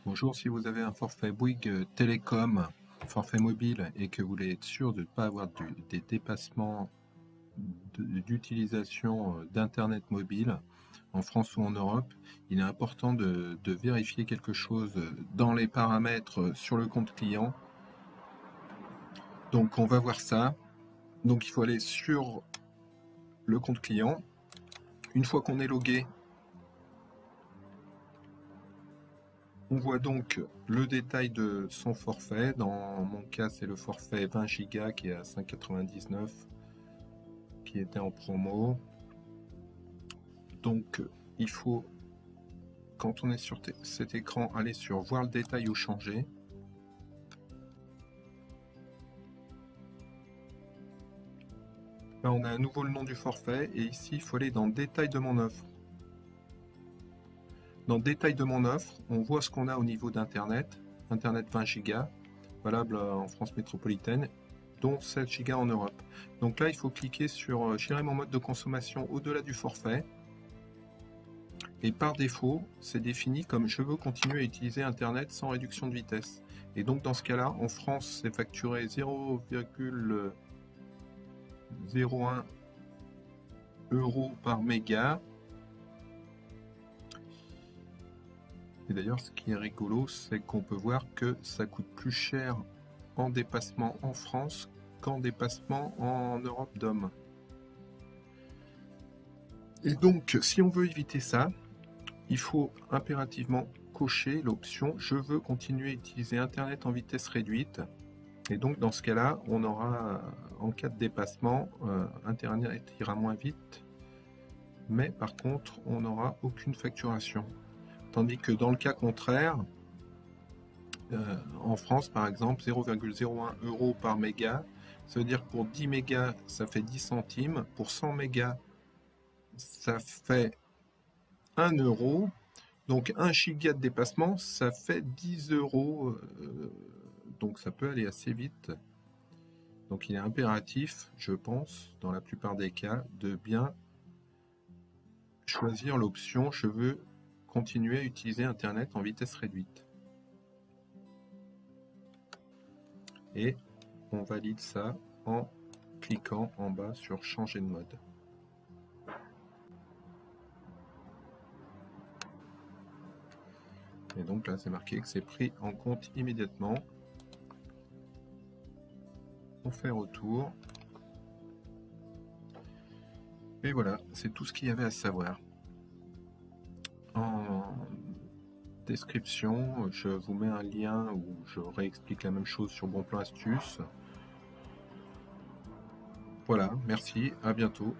Bonjour, si vous avez un forfait Bouygues Télécom, forfait mobile, et que vous voulez être sûr de ne pas avoir des dépassements d'utilisation d'Internet mobile en France ou en Europe, il est important de vérifier quelque chose dans les paramètres sur le compte client. Donc on va voir ça. Donc il faut aller sur le compte client. Une fois qu'on est logué, on voit donc le détail de son forfait. Dans mon cas, c'est le forfait 20 Go qui est à 5,99 € qui était en promo. Donc il faut, quand on est sur cet écran, aller sur voir le détail ou changer. Là on a à nouveau le nom du forfait et ici il faut aller dans détail de mon offre. Dans détail de mon offre, on voit ce qu'on a au niveau d'internet, internet 20 Go, valable en France métropolitaine, dont 7 Go en Europe. Donc là il faut cliquer sur gérer mon mode de consommation au-delà du forfait. Et par défaut, c'est défini comme je veux continuer à utiliser Internet sans réduction de vitesse. Et donc dans ce cas-là, en France, c'est facturé 0,01 € par méga. Et d'ailleurs, ce qui est rigolo, c'est qu'on peut voir que ça coûte plus cher en dépassement en France qu'en dépassement en Europe DOM. Et donc, si on veut éviter ça, il faut impérativement cocher l'option « Je veux continuer à utiliser Internet en vitesse réduite ». Et donc, dans ce cas-là, on aura, en cas de dépassement, Internet ira moins vite, mais par contre, on n'aura aucune facturation. Tandis que dans le cas contraire, en France, par exemple, 0,01 € par méga, ça veut dire que pour 10 mégas, ça fait 10 centimes. Pour 100 mégas, ça fait 1 €. Donc 1 giga de dépassement, ça fait 10 €. Donc ça peut aller assez vite. Donc il est impératif, je pense, dans la plupart des cas, de bien choisir l'option « Je veux continuer à utiliser Internet en vitesse réduite ». Et on valide ça en cliquant en bas sur « Changer de mode ». Et donc là, c'est marqué que c'est pris en compte immédiatement. On fait retour. Et voilà, c'est tout ce qu'il y avait à savoir. En description, je vous mets un lien où je réexplique la même chose sur Bon Plan Astuce. Voilà, merci, à bientôt.